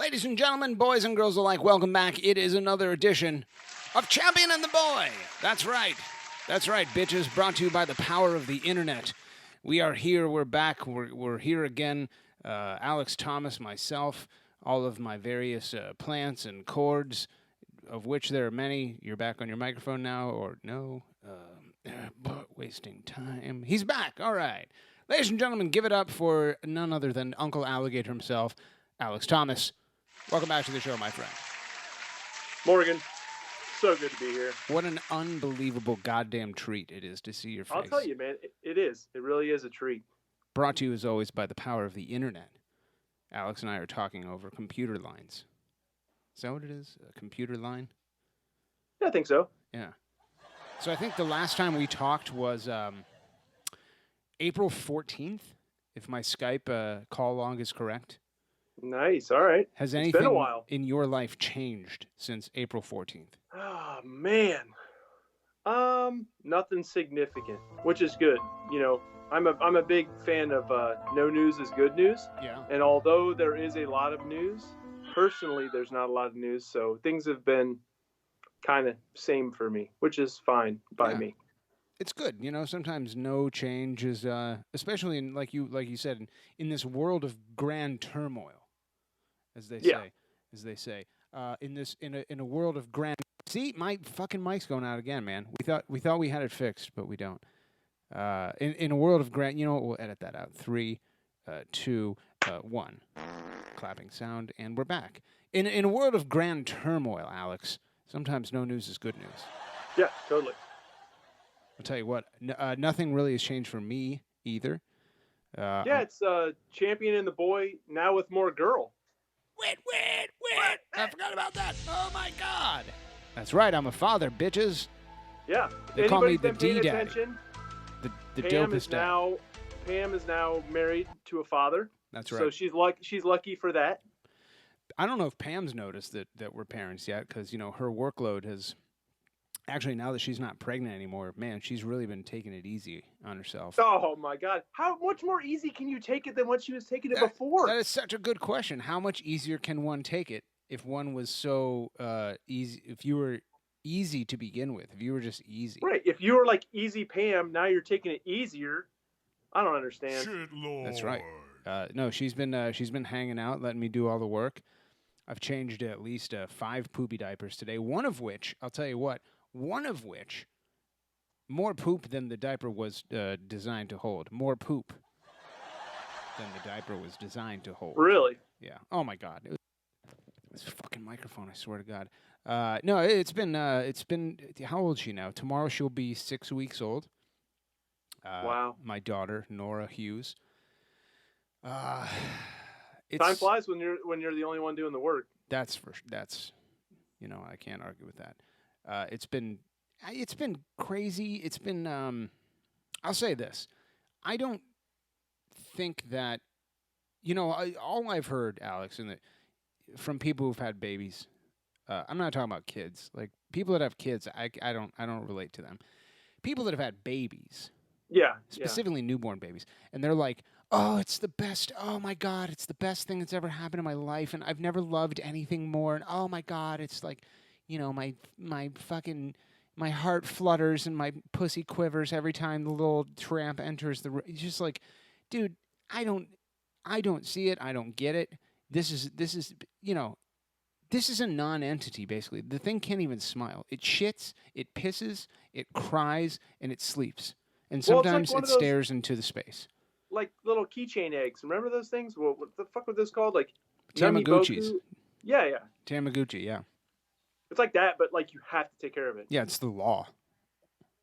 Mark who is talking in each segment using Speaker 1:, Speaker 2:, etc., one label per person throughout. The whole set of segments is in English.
Speaker 1: Ladies and gentlemen, boys and girls alike, welcome back. It is another edition of Champion and the Boy. That's right. That's right, bitches. Brought to you by the power of the internet. We are here. We're back. We're here again. Alex Thomas, myself, all of my various plants and chords, of which there are many. You're back on your microphone now, or no? Wasting time. He's back. All right. Ladies and gentlemen, give it up for none other than Uncle Alligator himself, Alex Thomas. Welcome back to the show, my friend.
Speaker 2: Morgan, so good to be here.
Speaker 1: What an unbelievable goddamn treat it is to see your face.
Speaker 2: I'll tell you, man, it is. It really is a treat.
Speaker 1: Brought to you, as always, by the power of the internet. Alex and I are talking over computer lines. Is that what it is? A computer line?
Speaker 2: Yeah, I think so.
Speaker 1: Yeah. So I think the last time we talked was April 14th, if my Skype call log is correct.
Speaker 2: Nice. All right.
Speaker 1: Has
Speaker 2: It's been a while.
Speaker 1: in your life changed since April 14th?
Speaker 2: Oh, man. Nothing significant, which is good. You know, I'm a big fan of no news is good news.
Speaker 1: Yeah.
Speaker 2: And although there is a lot of news, personally, there's not a lot of news. So things have been kind of same for me, which is fine by me.
Speaker 1: It's good, you know. Sometimes no change is, especially in like you said, in this world of grand turmoil, as they say, in a world of grand. See, my fucking mic's going out again, man. We thought we had it fixed, but we don't. In a world of grand, you know what? We'll edit that out. 3, 2, 1, clapping sound, and we're back. In a world of grand turmoil, Alex, sometimes no news is good news.
Speaker 2: Yeah, totally.
Speaker 1: I'll tell you what, nothing really has changed for me either.
Speaker 2: It's Champion and the Boy now with more girl.
Speaker 1: Wait. I forgot about that. Oh, my God. That's right. I'm a father, bitches.
Speaker 2: Yeah.
Speaker 1: They call me the
Speaker 2: Anybody's been paying
Speaker 1: D-Daddy.
Speaker 2: attention,
Speaker 1: The
Speaker 2: Pam
Speaker 1: dopest dad.
Speaker 2: Pam is now married to a father.
Speaker 1: That's right.
Speaker 2: So she's lucky for that.
Speaker 1: I don't know if Pam's noticed that we're parents yet because, you know, her workload has... Actually, now that she's not pregnant anymore, man, she's really been taking it easy on herself.
Speaker 2: Oh, my God. How much more easy can you take it than what she was taking it before?
Speaker 1: That is such a good question. How much easier can one take it if one was so easy, if you were easy to begin with, if you were just easy?
Speaker 2: Right. If you were like easy Pam, now you're taking it easier. I don't understand.
Speaker 3: Shit, Lord.
Speaker 1: That's right. No, she's been hanging out, letting me do all the work. I've changed at least 5 poopy diapers today, one of which, I'll tell you what, more poop than the diaper was designed to hold. More poop than the diaper was designed to hold.
Speaker 2: Really?
Speaker 1: Yeah. Oh, my God. This fucking microphone, I swear to God. No, it's been, how old is she now? Tomorrow she'll be 6 weeks old.
Speaker 2: Wow.
Speaker 1: My daughter, Nora Hughes.
Speaker 2: Time flies when you're the only one doing the work.
Speaker 1: That's, you know, I can't argue with that. It's been crazy. It's been, I'll say this. I don't think that, you know, all I've heard, Alex, from people who've had babies, I'm not talking about kids. Like, people that have kids, I don't relate to them. People that have had babies.
Speaker 2: Yeah.
Speaker 1: Specifically newborn babies. And they're like, oh, it's the best. Oh, my God, it's the best thing that's ever happened in my life. And I've never loved anything more. And, oh, my God, it's like, you know, my heart flutters and my pussy quivers every time the little tramp enters the room. It's just like, dude, I don't see it. I don't get it. This is, you know, this is a non-entity, basically. The thing can't even smile. It shits, it pisses, it cries, and it sleeps. And sometimes it stares into the space. Like
Speaker 2: little keychain eggs. Remember those things? What the fuck were those called? Like
Speaker 1: Tamagotchis.
Speaker 2: Yeah.
Speaker 1: Tamagotchi, yeah.
Speaker 2: It's like that, but like you have to take care of it.
Speaker 1: Yeah, it's the law.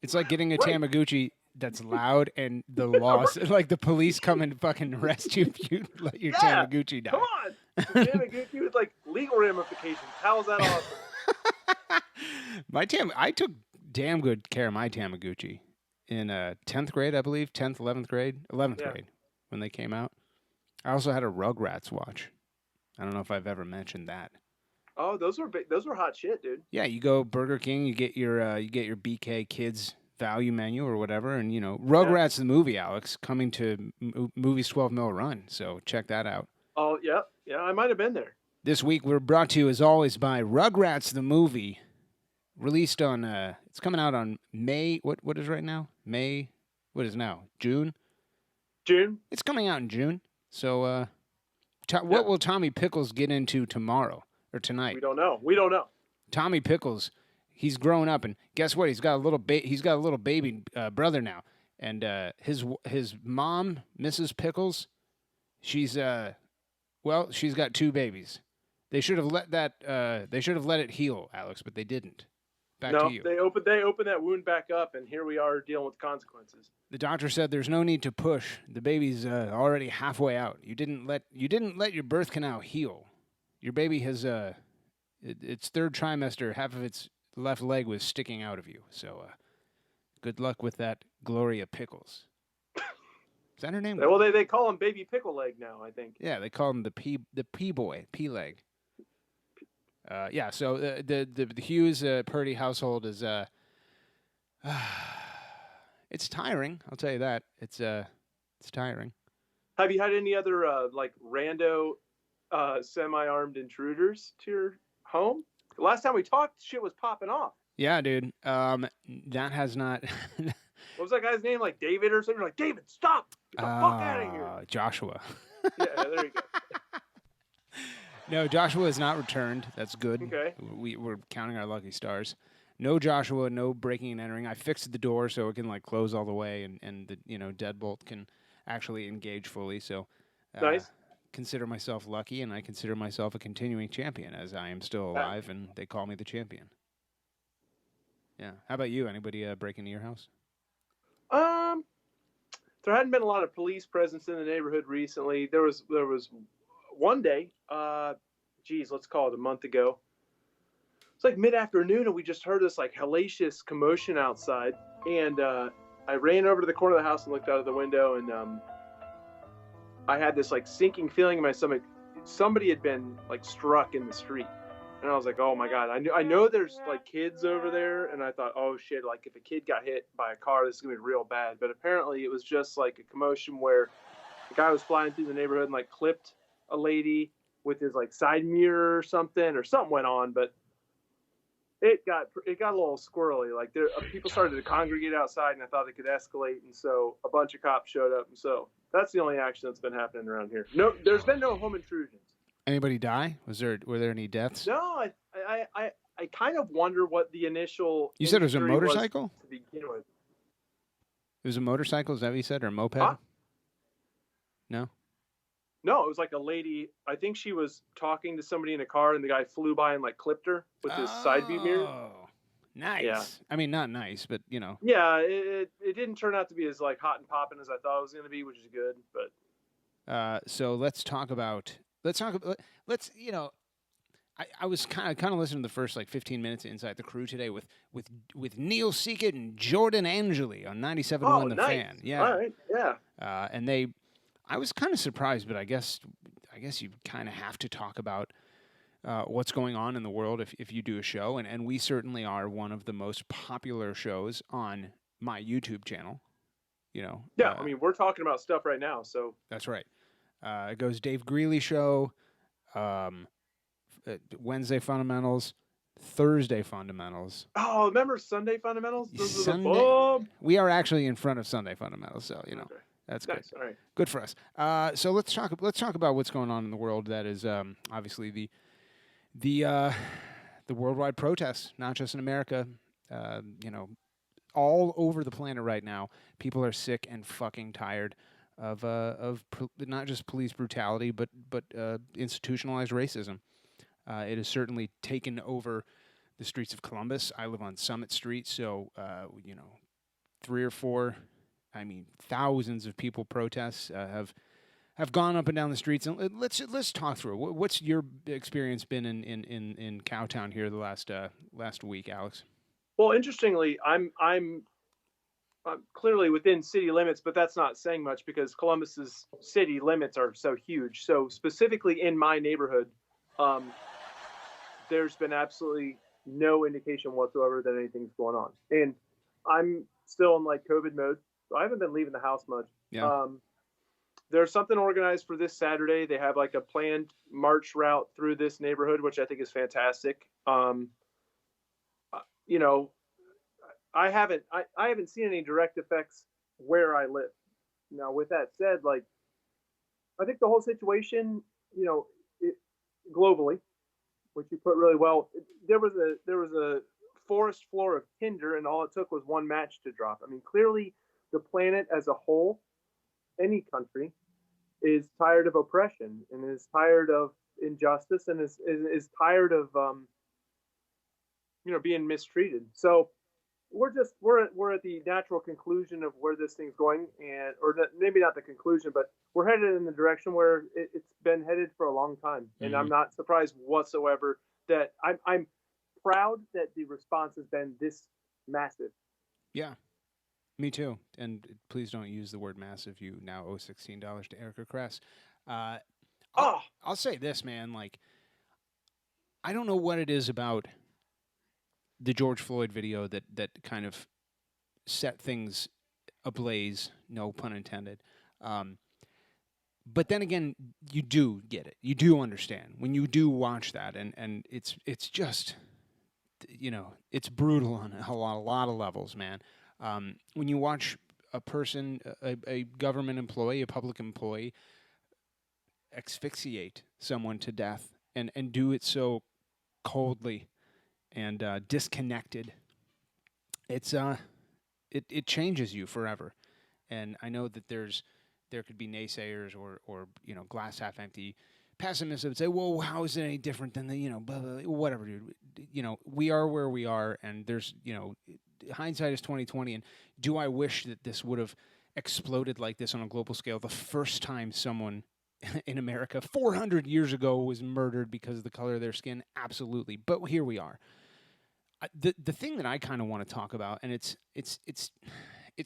Speaker 1: It's like getting a Tamagotchi that's loud and the law, like the police come and fucking arrest you if you let your Tamagotchi die.
Speaker 2: Come on. Tamagotchi with like legal ramifications. How is that awesome?
Speaker 1: I took damn good care of my Tamagotchi in 10th grade, I believe, 10th, 11th grade, 11th grade when they came out. I also had a Rugrats watch. I don't know if I've ever mentioned that.
Speaker 2: Oh, those were hot shit, dude.
Speaker 1: Yeah, you go Burger King, you get your BK Kids value menu or whatever, and you know Rugrats the movie, Alex, coming to movies 12 mil run. So check that out.
Speaker 2: Oh yeah, I might have been there.
Speaker 1: This week we're brought to you as always by Rugrats the movie, released on it's coming out on May. What is right now? May. What is now? June.
Speaker 2: June?
Speaker 1: It's coming out in June. So
Speaker 2: Yeah.
Speaker 1: what will Tommy Pickles get into tomorrow or tonight?
Speaker 2: We don't know.
Speaker 1: Tommy Pickles, he's grown up, and guess what? He's got a little baby brother now, and his mom, Mrs. Pickles, she's got two babies. They should have let it heal, Alex, but they didn't. Back to you.
Speaker 2: They opened that wound back up, and here we are dealing with consequences.
Speaker 1: The doctor said there's no need to push. The baby's already halfway out. You didn't let your birth canal heal. Your baby has its third trimester. Half of its left leg was sticking out of you. So good luck with that, Gloria Pickles. Is that her name?
Speaker 2: Well, they call him Baby Pickle Leg now, I think.
Speaker 1: Yeah, they call him the P boy, P leg. Yeah. So the Hughes Purdy household is it's tiring. I'll tell you that. It's tiring.
Speaker 2: Have you had any other like rando semi-armed intruders to your home? The last time we talked, shit was popping off.
Speaker 1: Yeah, dude. That has not.
Speaker 2: What was that guy's name? Like David or something? You're like, David, stop! Get the fuck out of here!
Speaker 1: Joshua.
Speaker 2: Yeah, there you go.
Speaker 1: No, Joshua has not returned. That's good.
Speaker 2: Okay.
Speaker 1: We're counting our lucky stars. No Joshua, no breaking and entering. I fixed the door so it can like close all the way, and the deadbolt can actually engage fully. So
Speaker 2: nice.
Speaker 1: Consider myself lucky, and I consider myself a continuing champion as I am still alive, and they call me the champion. Yeah. How about you? Anybody break into your house?
Speaker 2: There hadn't been a lot of police presence in the neighborhood recently. There was one day, let's call it a month ago. It's like mid-afternoon, and we just heard this like hellacious commotion outside. And I ran over to the corner of the house and looked out of the window, and I had this like sinking feeling in my stomach. Somebody had been like struck in the street. And I was like, oh my God, I know there's like kids over there. And I thought, oh shit, like if a kid got hit by a car, this is going to be real bad. But apparently it was just like a commotion where the guy was flying through the neighborhood and like clipped a lady with his like side mirror or something went on. But it got a little squirrely. Like people started to congregate outside, and I thought it could escalate. And so a bunch of cops showed up. And so that's the only action that's been happening around here. No, there's been no home intrusions.
Speaker 1: Anybody die? Were there any deaths?
Speaker 2: No, I kind of wonder what the initial.
Speaker 1: You said it was a motorcycle?
Speaker 2: To begin with.
Speaker 1: It was a motorcycle, is that what you said? Or a moped?
Speaker 2: Huh?
Speaker 1: No?
Speaker 2: No, it was like a lady. I think she was talking to somebody in a car, and the guy flew by and like clipped her with his side view mirror.
Speaker 1: Oh, nice.
Speaker 2: Yeah.
Speaker 1: I mean, not nice, but
Speaker 2: Yeah, it didn't turn out to be as like hot and popping as I thought it was going to be, which is good. But
Speaker 1: so let's talk about. I was kind of listening to the first like 15 minutes of Inside the Crew today with Neil Seekett and Jordan Angeli on 97.1 The
Speaker 2: nice.
Speaker 1: Fan. Yeah.
Speaker 2: All right. Yeah.
Speaker 1: And I was kind of surprised, but I guess you kind of have to talk about what's going on in the world if you do a show, and we certainly are one of the most popular shows on my YouTube channel.
Speaker 2: Yeah, I mean, we're talking about stuff right now, so
Speaker 1: that's right. It goes Dave Greeley show, Wednesday Fundamentals, Thursday Fundamentals.
Speaker 2: Oh, remember Sunday Fundamentals? Those
Speaker 1: Sunday,
Speaker 2: are the bomb.
Speaker 1: We are actually in front of Sunday Fundamentals, so okay. That's
Speaker 2: nice.
Speaker 1: good.
Speaker 2: All right.
Speaker 1: Good for us. So let's talk about what's going on in the world. That is obviously the worldwide protests, not just in America. All over the planet right now, people are sick and fucking tired of not just police brutality, but institutionalized racism. It has certainly taken over the streets of Columbus. I live on Summit Street, so 3 or 4, thousands of people protests have gone up and down the streets. And let's talk through it. What's your experience been in Cowtown here the last week, Alex?
Speaker 2: Well, interestingly, I'm clearly within city limits, but that's not saying much because Columbus's city limits are so huge. So specifically in my neighborhood, there's been absolutely no indication whatsoever that anything's going on. And I'm still in like COVID mode, so I haven't been leaving the house much.
Speaker 1: Yeah.
Speaker 2: there's something organized for this Saturday. They have like a planned march route through this neighborhood, which I think is fantastic. You know, I haven't seen any direct effects where I live. Now, with that said, like I think the whole situation, you know, it, globally, which you put really well, there was a forest floor of tinder, and all it took was one match to drop. I mean, clearly, the planet as a whole, any country, is tired of oppression and is tired of injustice and is tired of being mistreated. So we're at the natural conclusion of where this thing's going, and maybe not the conclusion, but we're headed in the direction where it's been headed for a long time, and
Speaker 1: Mm-hmm.
Speaker 2: I'm not surprised whatsoever that I'm proud that the response has been this massive.
Speaker 1: Yeah, me too. And please don't use the word massive. You now owe $16 to Erica Kress. Uh, I'll,
Speaker 2: Oh,
Speaker 1: I'll say this, man. Like, I don't know what it is about the George Floyd video that kind of set things ablaze. No pun intended. Um, but then again, you do get it. You do understand when you do watch that, and it's just it's brutal on a lot of levels, man. When you watch a person, a government employee, a public employee, asphyxiate someone to death and do it so coldly and disconnected, it's it changes you forever. And I know that there could be naysayers or glass half empty pessimists that would say, well, how is it any different than the blah, blah, blah, whatever, dude. We are where we are, and there's hindsight is 2020. And do I wish that this would have exploded like this on a global scale the first time someone in America 400 years ago was murdered because of the color of their skin? Absolutely. But here we are. The thing that I kind of want to talk about, and it's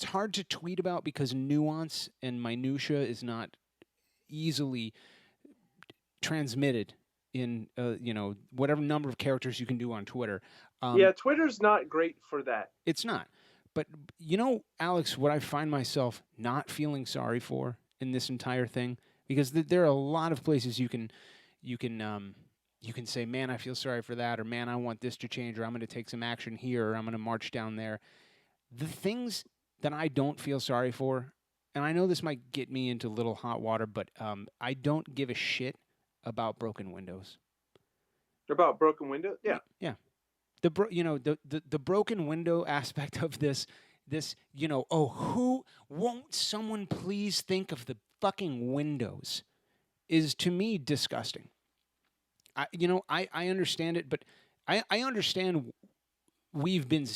Speaker 1: hard to tweet about because nuance and minutia is not easily transmitted in whatever number of characters you can do on Twitter.
Speaker 2: yeah, Twitter's not great for that.
Speaker 1: It's not. But Alex, what I find myself not feeling sorry for in this entire thing, because there are a lot of places you can you can say, man, I feel sorry for that, or man, I want this to change, or I'm going to take some action here, or I'm going to march down there. The things that I don't feel sorry for, and I know this might get me into little hot water, but I don't give a shit about broken windows.
Speaker 2: About broken windows, yeah.
Speaker 1: Yeah, the broken window aspect of this oh, who won't someone please think of the fucking windows, is to me disgusting. I understand it, but I understand we've been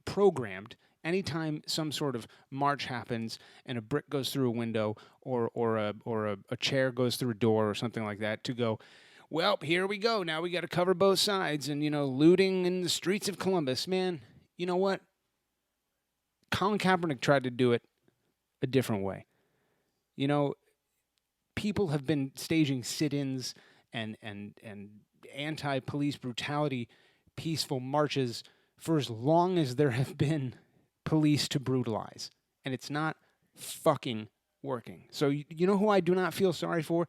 Speaker 1: programmed. Anytime some sort of march happens and a brick goes through a window or a chair goes through a door or something like that, to go, well, here we go. Now we got to cover both sides, and looting in the streets of Columbus. Man, you know what? Colin Kaepernick tried to do it a different way. You know, people have been staging sit-ins and anti-police brutality peaceful marches for as long as there have been police to brutalize, and it's not fucking working. So you know who I do not feel sorry for?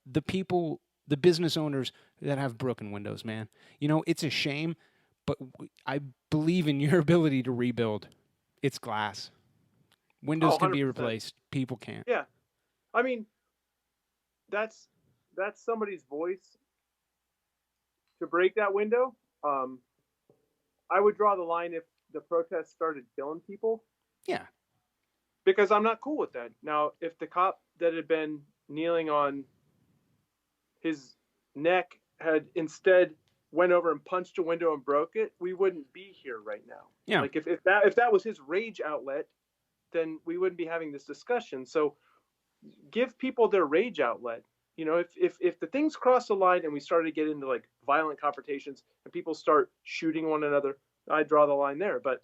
Speaker 1: The people, the business owners that have broken windows, man. It's a shame, but I believe in your ability to rebuild. It's glass.
Speaker 2: Oh,
Speaker 1: Windows can be
Speaker 2: 100%.
Speaker 1: replaced. People can't.
Speaker 2: Yeah, I mean, that's that's somebody's voice to break that window. Um, I would draw the line if the protests started killing people,
Speaker 1: Yeah.
Speaker 2: because I'm not cool with that. Now, if the cop that had been kneeling on his neck had instead went over and punched a window and broke it, we wouldn't be here right now.
Speaker 1: Yeah.
Speaker 2: Like if that was his rage outlet, then we wouldn't be having this discussion. So give people their rage outlet. If the things cross the line and we start to get into like violent confrontations and people start shooting one another, I draw the line there. But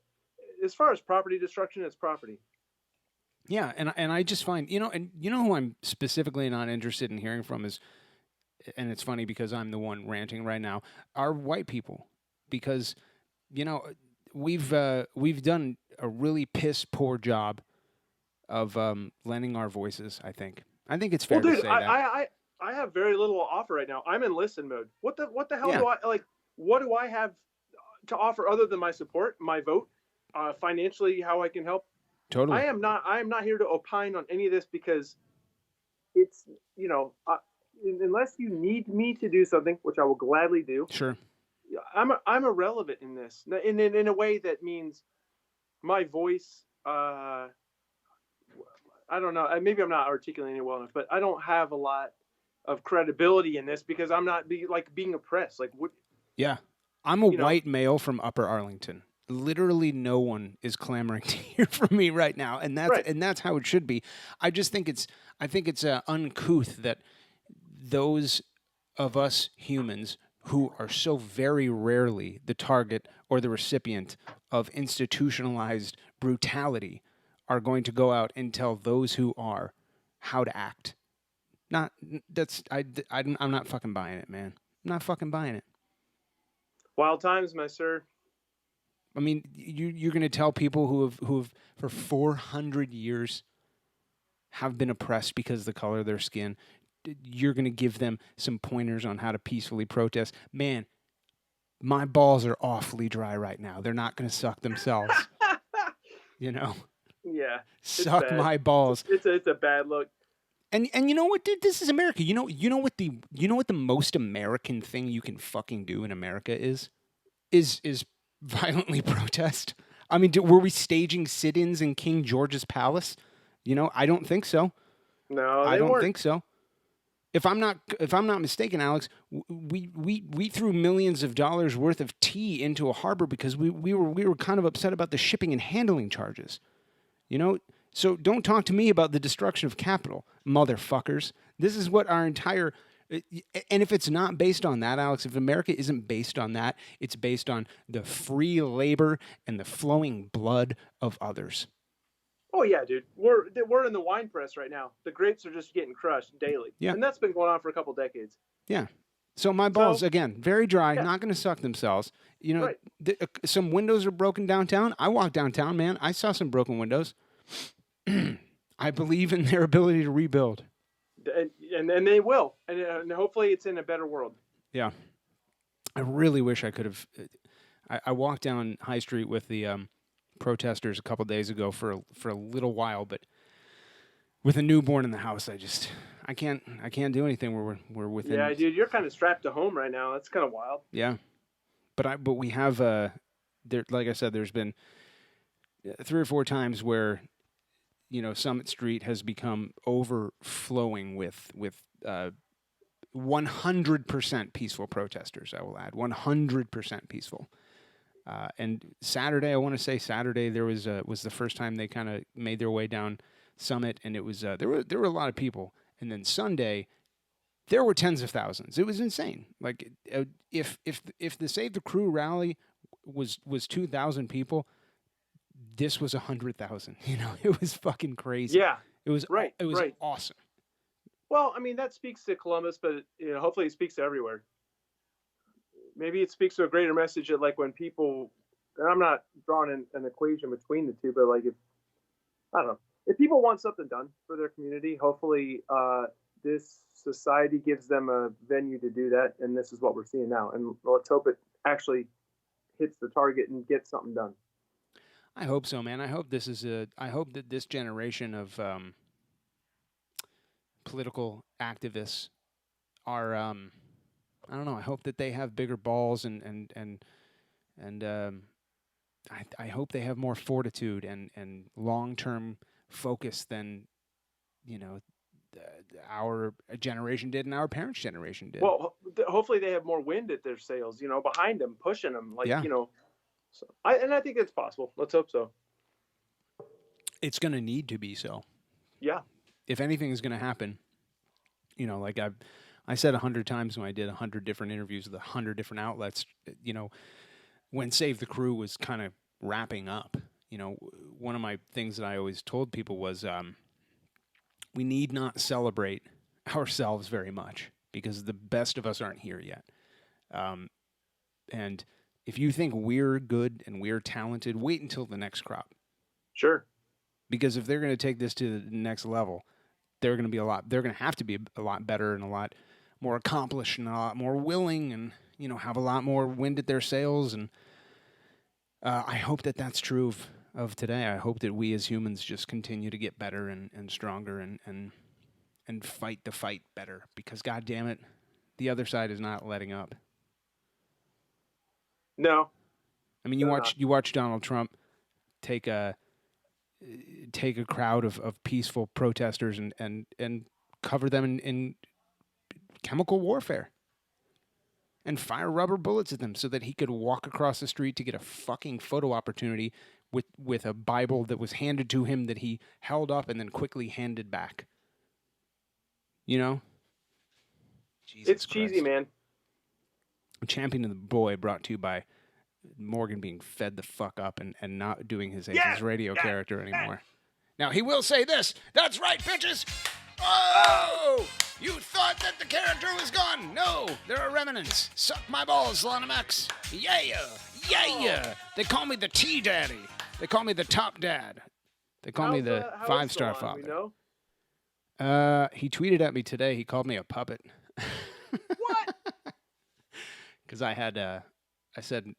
Speaker 2: as far as property destruction, it's property.
Speaker 1: Yeah, and I just find, and who I'm specifically not interested in hearing from is, and it's funny because I'm the one ranting right now, are white people, because you know we've done a really piss poor job of lending our voices. I think it's
Speaker 2: Well,
Speaker 1: fair to
Speaker 2: dude,
Speaker 1: say that.
Speaker 2: I have very little to offer right now. I'm in listen mode. What the hell
Speaker 1: Yeah,
Speaker 2: do I like? What do I have to offer other than my support, my vote, financially, how I can help?
Speaker 1: totally.
Speaker 2: I am not here to opine on any of this because it's you know unless you need me to do something, which I will gladly do.
Speaker 1: Sure.
Speaker 2: I'm irrelevant in this, in a way that means my voice. I don't know. Maybe I'm not articulating it well enough, but I don't have a lot of credibility in this because I'm not being oppressed. Like what
Speaker 1: Yeah. I'm a
Speaker 2: you know?
Speaker 1: white male from Upper Arlington. Literally no one is clamoring to hear from me right now,
Speaker 2: Right.
Speaker 1: and that's how it should be. I just think it's uncouth that those of us humans who are so very rarely the target or the recipient of institutionalized brutality are going to go out and tell those who are how to act. Not that's I'm not fucking buying it, man. I'm not fucking buying it.
Speaker 2: Wild times, my sir.
Speaker 1: I mean, you're going to tell people who have for 400 years have been oppressed because of the color of their skin. You're going to give them some pointers on how to peacefully protest. Man, my balls are awfully dry right now. They're not going to suck themselves. You know,
Speaker 2: Yeah, it's
Speaker 1: suck
Speaker 2: bad.
Speaker 1: my balls.
Speaker 2: It's a bad look.
Speaker 1: And you know what, dude? This is America. You know what the most American thing you can fucking do in America is violently protest. I mean, were we staging sit-ins in King George's palace? I don't think so.
Speaker 2: No,
Speaker 1: I
Speaker 2: they
Speaker 1: don't
Speaker 2: weren't.
Speaker 1: think so. If I'm not mistaken, Alex, we threw millions of dollars worth of tea into a harbor because we were kind of upset about the shipping and handling charges. You know, so don't talk to me about the destruction of capital, motherfuckers. This is what our entire and if it's not based on that, Alex, if America isn't based on that, it's based on the free labor and the flowing blood of others.
Speaker 2: Oh yeah, dude. We're in the wine press right now. The grapes are just getting crushed daily,
Speaker 1: Yeah,
Speaker 2: and that's been going on for a couple decades.
Speaker 1: yeah. So my balls
Speaker 2: So
Speaker 1: again, very dry,
Speaker 2: yeah,
Speaker 1: not going to suck themselves.
Speaker 2: right.
Speaker 1: Some windows are broken downtown. I walked downtown, man. I saw some broken windows. I believe in their ability to rebuild.
Speaker 2: And they will, and hopefully it's in a better world.
Speaker 1: Yeah. I really wish I could have. I walked down High Street with the protesters a couple days ago for a little while, but with a newborn in the house, I can't do anything. We're
Speaker 2: Yeah,
Speaker 1: within.
Speaker 2: dude, you're kind of strapped to home right now. That's kind of wild.
Speaker 1: Yeah, but we have there, like I said, there's been 3 or 4 times where Summit Street has become overflowing with 100% peaceful protesters. I will add 100% peaceful. And Saturday, I want to say Saturday, there was the first time they kind of made their way down Summit, and it was there were a lot of people. And then Sunday, there were tens of thousands. It was insane. Like if the Save the Crew rally was 2,000 people, this was 100,000. It was fucking crazy.
Speaker 2: Yeah,
Speaker 1: It was
Speaker 2: right,
Speaker 1: it was
Speaker 2: right.
Speaker 1: awesome.
Speaker 2: Well, I mean that speaks to Columbus, but hopefully it speaks to everywhere. Maybe it speaks to a greater message that like when people, and I'm not drawing an equation between the two, but like if I don't know, if people want something done for their community, hopefully this society gives them a venue to do that, and this is what we're seeing now. And let's hope it actually hits the target and gets something done.
Speaker 1: I hope so, man. I hope that this generation of political activists are I don't know. I hope that they have bigger balls and I hope they have more fortitude and long term focus than you know our generation did and our parents' generation did.
Speaker 2: Well, hopefully they have more wind at their sails, behind them, pushing them, like
Speaker 1: Yeah,
Speaker 2: So I think it's possible. Let's hope so.
Speaker 1: it's going to need to be so.
Speaker 2: Yeah,
Speaker 1: If anything is going to happen, like I said 100 times when I did 100 different interviews with 100 different outlets, when Save the Crew was kind of wrapping up, one of my things that I always told people was we need not celebrate ourselves very much because the best of us aren't here yet. Um, and if you think we're good and we're talented, wait until the next crop.
Speaker 2: sure.
Speaker 1: Because if they're going to take this to the next level, they're going to be a lot. They're going to have to be a lot better and a lot more accomplished and a lot more willing, and have a lot more wind at their sails. And I hope that that's true of today. I hope that we as humans just continue to get better and stronger and fight the fight better. Because God damn it, the other side is not letting up.
Speaker 2: No.
Speaker 1: I mean, you watch Donald Trump take a crowd of peaceful protesters and cover them in chemical warfare and fire rubber bullets at them so that he could walk across the street to get a fucking photo opportunity with a Bible that was handed to him that he held up and then quickly handed back. Jesus
Speaker 2: it's cheesy,
Speaker 1: Christ.
Speaker 2: man.
Speaker 1: Champion of the Boy brought to you by Morgan being fed the fuck up and not doing his radio character anymore. Now, he will say this. That's right, bitches. Oh! You thought that the character was gone. No, there are remnants. Suck my balls, Lana Max. Yeah. They call me the Tea Daddy. They call me the Top Dad. They call me the 5-star father. He tweeted at me today. He called me a puppet.
Speaker 2: What?
Speaker 1: Because I said,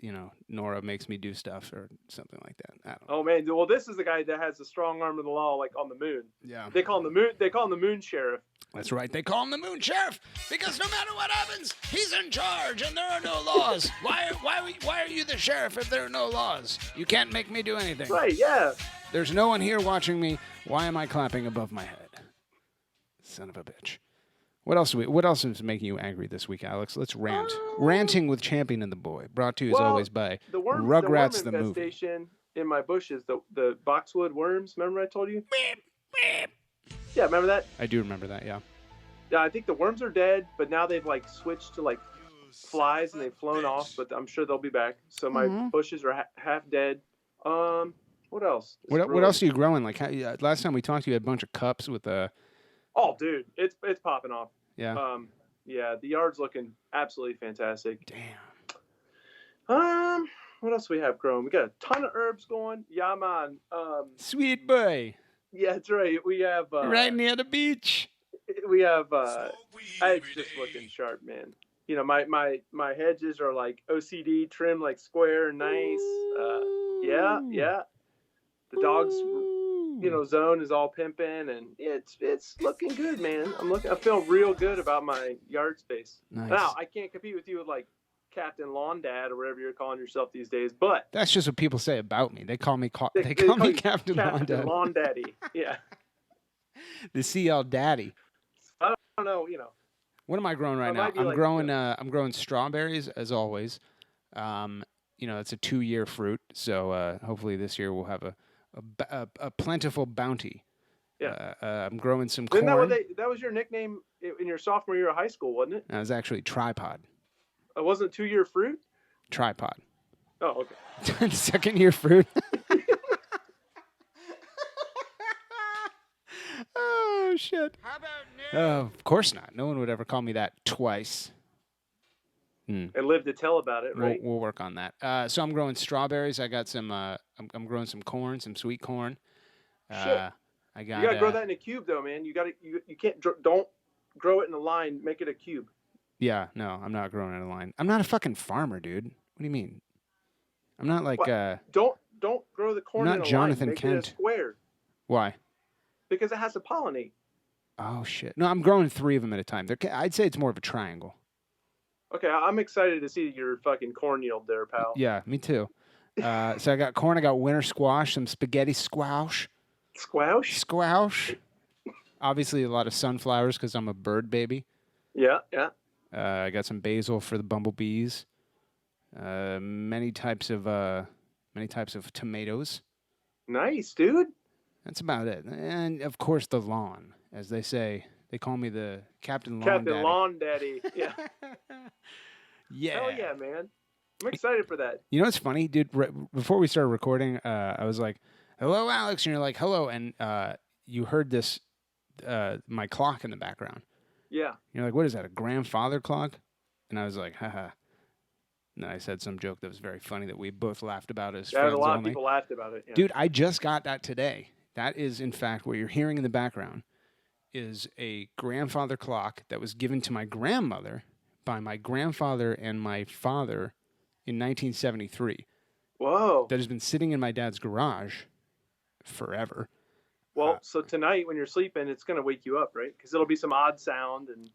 Speaker 1: Nora makes me do stuff or something like that. I don't know.
Speaker 2: Oh man, well, this is the guy that has the strong arm of the law, like on the moon.
Speaker 1: Yeah.
Speaker 2: They call him the moon. They call him the Moon Sheriff.
Speaker 1: That's right. They call him the Moon Sheriff because no matter what happens, he's in charge and there are no laws. Why are you the sheriff if there are no laws? You can't make me do anything.
Speaker 2: Right? Yeah.
Speaker 1: There's no one here watching me. Why am I clapping above my head? Son of a bitch. What else is making you angry this week, Alex? Let's rant. Ranting with Champion and the Boy, brought to you as always by Rugrats the movie.
Speaker 2: Infestation in my bushes, the boxwood worms. Remember I told you?
Speaker 1: Beep, beep.
Speaker 2: Yeah, remember that?
Speaker 1: I do remember that. Yeah.
Speaker 2: Yeah, I think the worms are dead, but now they've like switched to like flies and they've flown off. But I'm sure they'll be back. So my bushes are half dead. What else?
Speaker 1: What else are you growing? Like last time we talked, you had a bunch of cups with a.
Speaker 2: Oh, dude, it's popping off.
Speaker 1: Yeah.
Speaker 2: Yeah, the yard's looking absolutely fantastic.
Speaker 1: Damn.
Speaker 2: What else we have growing? We got a ton of herbs going. Yeah, man.
Speaker 1: Sweet boy.
Speaker 2: Yeah, that's right. We have
Speaker 1: right near the beach.
Speaker 2: We have it's just looking sharp, man. My hedges are like OCD trim, like square, nice. Yeah. The dogs, zone is all pimping, and it's looking good, man. I feel real good about my yard space.
Speaker 1: Nice.
Speaker 2: Now I can't compete with you with like Captain Lawn Dad or whatever you're calling yourself these days, but
Speaker 1: that's just what people say about me. They call me Captain Lawn Dad.
Speaker 2: Lawn Daddy. Yeah.
Speaker 1: The CL Daddy.
Speaker 2: I don't know,
Speaker 1: What am I growing right now? I'm growing strawberries as always. It's a 2-year fruit, so hopefully this year we'll have a plentiful bounty.
Speaker 2: Yeah.
Speaker 1: I'm growing some corn.
Speaker 2: That was your nickname in your sophomore year of high school, wasn't it?
Speaker 1: It was actually tripod.
Speaker 2: It wasn't 2-year fruit?
Speaker 1: Tripod.
Speaker 2: Oh, okay.
Speaker 1: Second year fruit. Oh, shit.
Speaker 3: How about no?
Speaker 1: Of course not. No one would ever call me that twice.
Speaker 2: And live to tell about it, right?
Speaker 1: We'll work on that. So I'm growing strawberries. I got some. I'm growing some corn, some sweet corn.
Speaker 2: Shit.
Speaker 1: You
Speaker 2: gotta grow that in a cube, though, man. You can't don't grow it in a line. Make it a cube.
Speaker 1: Yeah, no, I'm not growing it in a line. I'm not a fucking farmer, dude. What do you mean? I'm not like
Speaker 2: Don't grow the corn in a
Speaker 1: Jonathan
Speaker 2: line. Make
Speaker 1: Kent.
Speaker 2: it a square.
Speaker 1: Why?
Speaker 2: Because it has to pollinate.
Speaker 1: Oh shit! No, I'm growing 3 of them at a time. I'd say it's more of a triangle.
Speaker 2: Okay, I'm excited to see your fucking corn yield there, pal.
Speaker 1: Yeah, me too. So I got corn. I got winter squash, some spaghetti squash. Squash. Obviously, a lot of sunflowers because I'm a bird baby.
Speaker 2: Yeah.
Speaker 1: I got some basil for the bumblebees. Many types of tomatoes.
Speaker 2: Nice, dude.
Speaker 1: That's about it. And of course, the lawn, as they say. They call me the Captain Lawn Daddy.
Speaker 2: Captain Lawn Daddy. Yeah.
Speaker 1: Yeah.
Speaker 2: Hell yeah, man. I'm excited for that.
Speaker 1: You know what's funny, dude? Before we started recording, I was like, "Hello, Alex," and you're like, "Hello," and you heard this, my clock in the background.
Speaker 2: Yeah.
Speaker 1: You're like, "What is that? A grandfather clock?" And I was like, "Haha." And then I said some joke that was very funny that we both laughed about as friends
Speaker 2: A lot
Speaker 1: only.
Speaker 2: of people laughed about it. Yeah.
Speaker 1: Dude, I just got that today. That is, in fact, what you're hearing in the background is a grandfather clock that was given to my grandmother by my grandfather and my father in 1973
Speaker 2: Whoa.
Speaker 1: that has been sitting in my dad's garage forever.
Speaker 2: Well, so tonight when you're sleeping, it's gonna wake you up, right? Because it'll be some odd sound and.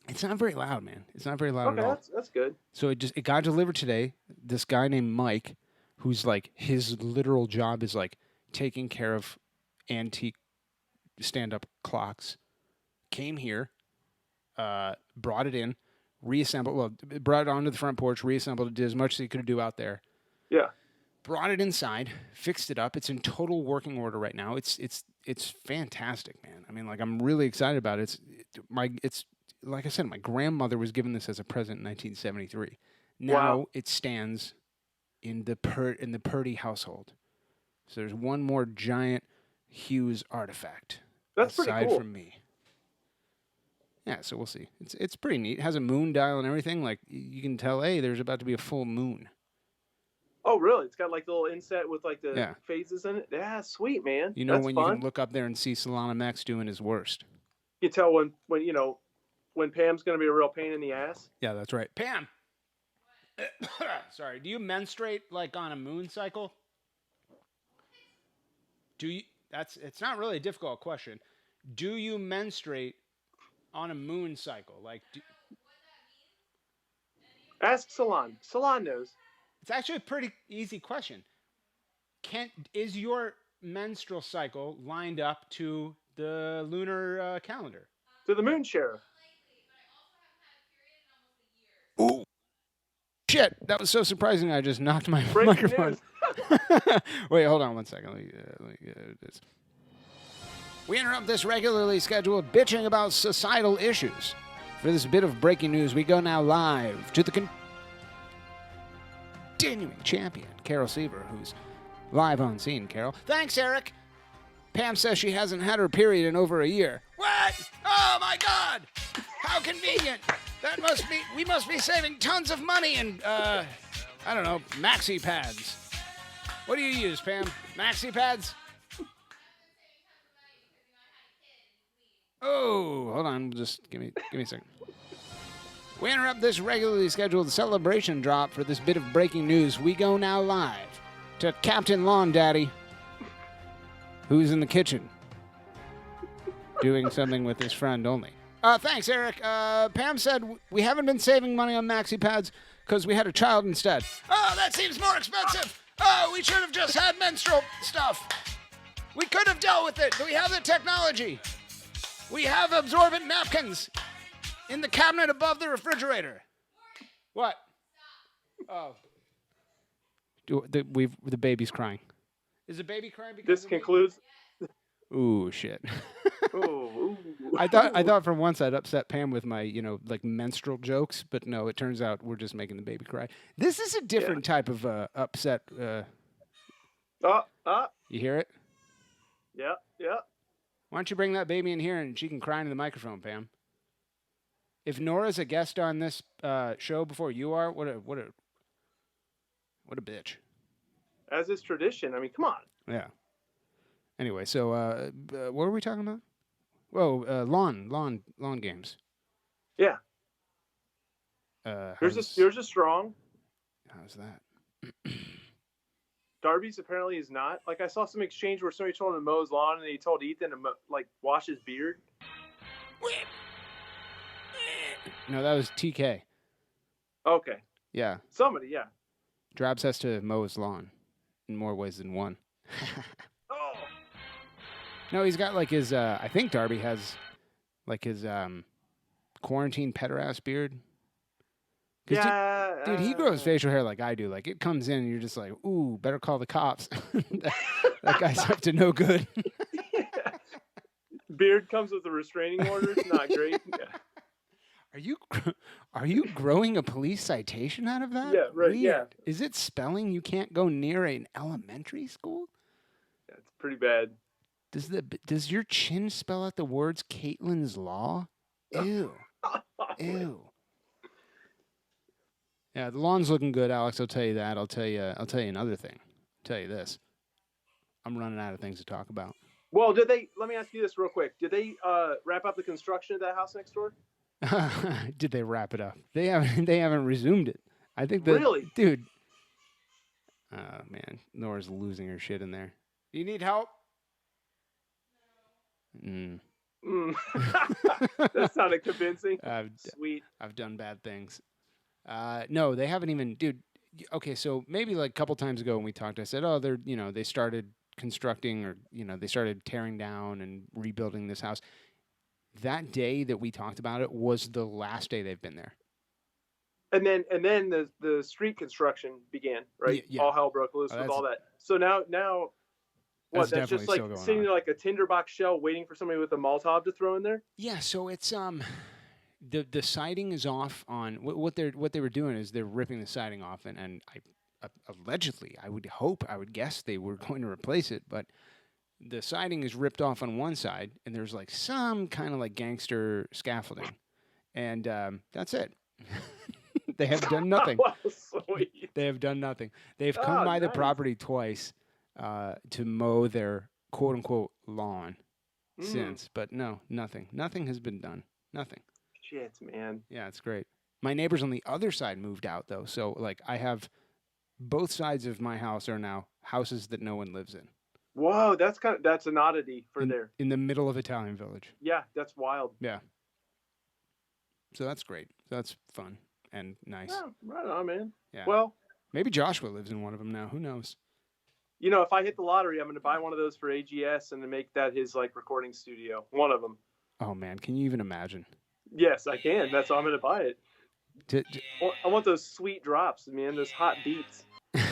Speaker 1: It's not very loud, man. It's not very loud
Speaker 2: Okay,
Speaker 1: at all.
Speaker 2: that's good.
Speaker 1: So it got delivered today. This guy named Mike, who's like his literal job is like taking care of antique stand-up clocks, came here, brought it in, reassembled. Well, brought it onto the front porch, reassembled it, did as much as he could do out there.
Speaker 2: Yeah.
Speaker 1: Brought it inside, fixed it up. It's in total working order right now. It's fantastic, man. I mean, like I'm really excited about it. It's like I said, my grandmother was given this as a present in 1973. Now
Speaker 2: Wow.
Speaker 1: it stands in the Purdy household. So there's one more giant Hughes artifact
Speaker 2: That's pretty
Speaker 1: aside
Speaker 2: cool.
Speaker 1: from me. Yeah, so we'll see. It's pretty neat. It has a moon dial and everything. Like you can tell, hey, there's about to be a full moon.
Speaker 2: Oh, really? It's got like the little inset with like the
Speaker 1: Yeah.
Speaker 2: phases in it. Yeah, sweet, man.
Speaker 1: You know
Speaker 2: That's
Speaker 1: when
Speaker 2: fun.
Speaker 1: you can look up there and see Solana Max doing his worst.
Speaker 2: You tell when you know when Pam's gonna be a real pain in the ass.
Speaker 1: Yeah, that's right. Pam. Sorry. Do you menstruate like on a moon cycle? Do you? It's not really a difficult question. Do you menstruate on a moon cycle? Like,
Speaker 2: Ask Salon. Salon knows.
Speaker 1: it's actually a pretty easy question. Is your menstrual cycle lined up to the lunar calendar?
Speaker 2: To the moon sheriff.
Speaker 1: Ooh, shit! That was so surprising. I just knocked my
Speaker 2: Breaking
Speaker 1: microphone.
Speaker 2: news.
Speaker 1: Wait, hold on 1 second. Let me get this. We interrupt this regularly scheduled bitching about societal issues. For this bit of breaking news, we go now live to the continuing champion, Carol Seaver, who's live on scene. Carol. Thanks, Eric. Pam says she hasn't had her period in over a year. What? Oh, my God! How convenient! That must be, we must be saving tons of money in, I don't know, maxi pads. What do you use, Pam? Maxi pads? Oh, hold on. Just give me a second. We interrupt this regularly scheduled celebration drop for this bit of breaking news. We go now live to Captain Lawn Daddy, who's in the kitchen doing something with his friend only. Thanks, Eric. Pam said we haven't been saving money on maxi pads because we had a child instead. Oh, that seems more expensive. Oh, we should have just had menstrual stuff. We could have dealt with it. We have the technology. We have absorbent napkins in the cabinet above the refrigerator. What? Oh. The baby's crying. Is the baby crying because
Speaker 2: This concludes.
Speaker 1: Ooh, shit.
Speaker 2: Ooh.
Speaker 1: I thought for once I'd upset Pam with my, like menstrual jokes, but no, it turns out we're just making the baby cry. This is a different type of upset. You hear it?
Speaker 2: Yeah.
Speaker 1: Why don't you bring that baby in here and she can cry into the microphone, Pam? If Nora's a guest on this show before you are, what a bitch.
Speaker 2: As is tradition. I mean, come on.
Speaker 1: Yeah. Anyway, so what were we talking about? Whoa, lawn games.
Speaker 2: Yeah. Yours is strong.
Speaker 1: How's that?
Speaker 2: Darby's apparently is not. Like I saw some exchange where somebody told him to mow his lawn, and he told Ethan to wash his beard.
Speaker 1: No, that was TK.
Speaker 2: Okay.
Speaker 1: Yeah.
Speaker 2: Somebody, yeah.
Speaker 1: Drabs has to mow his lawn in more ways than one.
Speaker 2: Oh.
Speaker 1: No, he's got like his. I think Darby has like his quarantine pederast beard.
Speaker 2: Yeah.
Speaker 1: Dude, he grows facial hair like I do. Like it comes in, and you're just like, ooh, better call the cops. that guy's up to no good.
Speaker 2: Beard comes with a restraining order. It's not great. Yeah.
Speaker 1: Are you growing a police citation out of that?
Speaker 2: Yeah, right.
Speaker 1: Weird.
Speaker 2: Yeah.
Speaker 1: Is it spelling you can't go near an elementary school?
Speaker 2: Yeah, it's pretty bad.
Speaker 1: Does your chin spell out the words Caitlin's Law? Ew. Ew. Yeah, the lawn's looking good, Alex. I'll tell you that. I'll tell you another thing. I'll tell you this. I'm running out of things to talk about.
Speaker 2: Well, did they? Let me ask you this real quick. Did they wrap up the construction of that house next door?
Speaker 1: Did they wrap it up? They haven't. They haven't resumed it. I think that
Speaker 2: Really?
Speaker 1: dude. Oh man, Nora's losing her shit in there. You need help? Mm.
Speaker 2: Mm. That sounded convincing.
Speaker 1: I've
Speaker 2: Sweet.
Speaker 1: I've done bad things. No, they haven't even, dude. Okay, so maybe like a couple times ago when we talked, I said, oh, they're they started constructing or they started tearing down and rebuilding this house. That day that we talked about it was the last day they've been there.
Speaker 2: And then the street construction began, right?
Speaker 1: Yeah.
Speaker 2: All hell broke loose with all that. So now what? That's just like sitting there like a tinderbox shell, waiting for somebody with a Molotov to throw in there.
Speaker 1: Yeah. So it's the siding is off on what they were doing is they're ripping the siding off and allegedly I would guess they were going to replace it, but the siding is ripped off on one side and there's like some kind of like gangster scaffolding, and that's it. They have done nothing.
Speaker 2: Wow, sweet.
Speaker 1: They have done nothing. They've come by the property twice to mow their quote unquote lawn since, but no, nothing. Nothing has been done. Nothing.
Speaker 2: Shit, man.
Speaker 1: Yeah, it's great. My neighbors on the other side moved out though, so like I have both sides of my house are now houses that no one lives in.
Speaker 2: Whoa, that's an oddity for there.
Speaker 1: In the middle of Italian Village.
Speaker 2: Yeah, that's wild.
Speaker 1: Yeah. So that's great. That's fun and nice.
Speaker 2: Yeah, right on, man.
Speaker 1: Yeah.
Speaker 2: Well,
Speaker 1: maybe Joshua lives in one of them now. Who knows?
Speaker 2: If I hit the lottery, I'm going to buy one of those for AGS and to make that his like recording studio. One of them.
Speaker 1: Oh man, can you even imagine?
Speaker 2: Yes, I can. That's why I'm going to buy it. I want those sweet drops, man. Those hot beats.
Speaker 1: I'm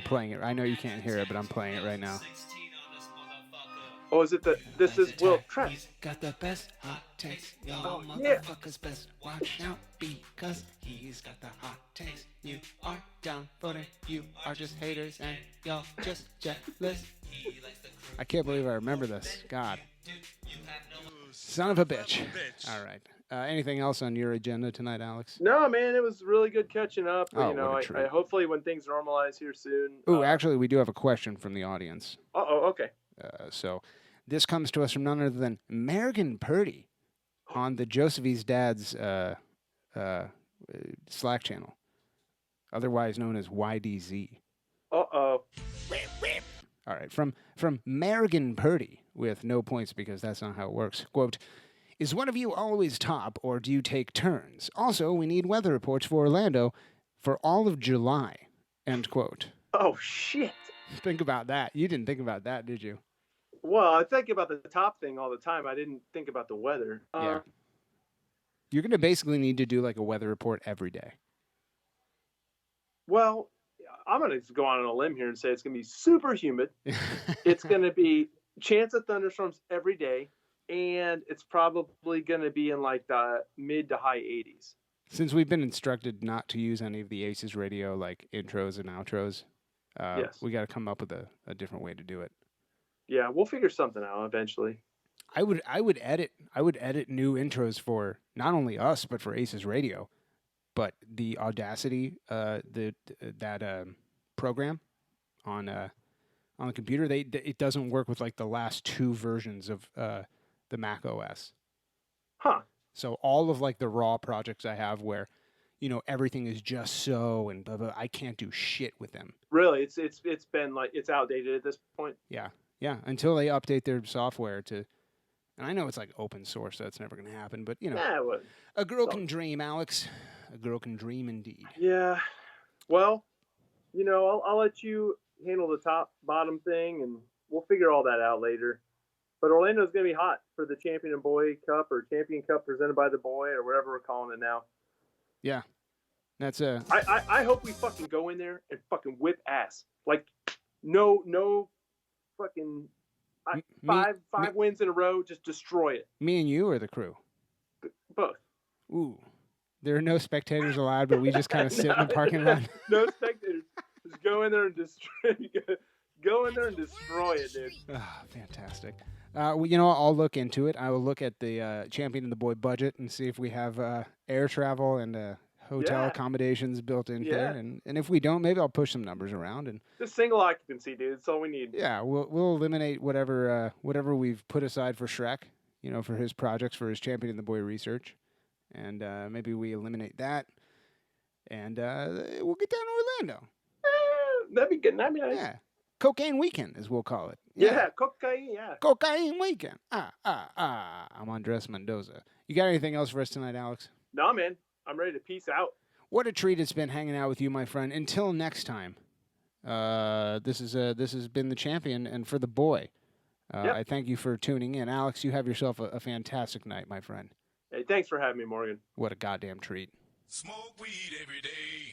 Speaker 1: playing it. I know you can't hear it, but I'm playing it right now.
Speaker 2: Oh, is it this is Will Trent?
Speaker 1: He's got the best hot takes. Yo,
Speaker 2: motherfuckers
Speaker 1: best watch out because he's got the hot takes. You are down voting. You are just haters and y'all just jealous. I can't believe I remember this. God. Son of a bitch. All right. Anything else on your agenda tonight, Alex?
Speaker 2: No, man, it was really good catching up.
Speaker 1: Oh,
Speaker 2: I hopefully when things normalize here soon.
Speaker 1: Ooh, actually, we do have a question from the audience.
Speaker 2: Okay.
Speaker 1: So this comes to us from none other than American Purdy on the Josephy's Dad's Slack channel, otherwise known as YDZ.
Speaker 2: Uh-oh.
Speaker 1: All right, from Marigan Purdy with no points because that's not how it works. Quote, is one of you always top or do you take turns? Also, we need weather reports for Orlando for all of July. End quote.
Speaker 2: Oh, shit.
Speaker 1: Think about that. You didn't think about that, did you?
Speaker 2: Well, I think about the top thing all the time. I didn't think about the weather.
Speaker 1: Yeah. You're going to basically need to do like a weather report every day.
Speaker 2: Well, I'm going to go on a limb here and say it's going to be super humid. It's going to be chance of thunderstorms every day. And it's probably going to be in like the mid to high 80s.
Speaker 1: Since we've been instructed not to use any of the Aces Radio like intros and outros,
Speaker 2: yes,
Speaker 1: we got to come up with a different way to do it.
Speaker 2: Yeah, we'll figure something out eventually.
Speaker 1: I would edit new intros for not only us but for Aces Radio, but the Audacity that program on the computer it doesn't work with like the last two versions of the Mac OS.
Speaker 2: Huh.
Speaker 1: So all of like the raw projects I have where, everything is just so and blah, blah, I can't do shit with them.
Speaker 2: Really, it's been like it's outdated at this point.
Speaker 1: Yeah, until they update their software to, and I know it's like open source, so that's never going to happen. But a girl can dream, Alex. A girl can dream indeed.
Speaker 2: Yeah. Well, I'll let you handle the top bottom thing, and we'll figure all that out later. But Orlando's going to be hot for the Champion and Boy Cup or Champion Cup presented by the Boy or whatever we're calling it now.
Speaker 1: Yeah. That's
Speaker 2: I hope we fucking go in there and fucking whip ass. Like, no fucking five wins in a row, just destroy it.
Speaker 1: Me and you or the crew?
Speaker 2: Both.
Speaker 1: Ooh. There are no spectators allowed, but we just kind of sit in the parking lot.
Speaker 2: No spectators. Just go in there and destroy it, dude.
Speaker 1: Oh, fantastic. I'll look into it. I will look at the Champion and the Boy budget and see if we have air travel and hotel
Speaker 2: Yeah,
Speaker 1: accommodations built in here,
Speaker 2: yeah.
Speaker 1: and if we don't, maybe I'll push some numbers around, and
Speaker 2: Just single occupancy, dude. That's all we need.
Speaker 1: yeah, we'll eliminate whatever we've put aside for Shrek, for his projects, for his championing the boy research, and maybe we eliminate that, and we'll get down to Orlando.
Speaker 2: That'd be good. That'd be nice.
Speaker 1: Yeah, cocaine weekend, as we'll call it. Yeah,
Speaker 2: Yeah, cocaine. Yeah.
Speaker 1: cocaine weekend. I'm Andres Mendoza. You got anything else for us tonight, Alex?
Speaker 2: Nah, man. I'm ready to peace out.
Speaker 1: What a treat it's been hanging out with you, my friend. Until next time. This has been the champion, and for the boy,
Speaker 2: Yep.
Speaker 1: I thank you for tuning in, Alex. You have yourself a fantastic night, my friend.
Speaker 2: Hey, thanks for having me, Morgan.
Speaker 1: What a goddamn treat.
Speaker 3: Smoke weed every day.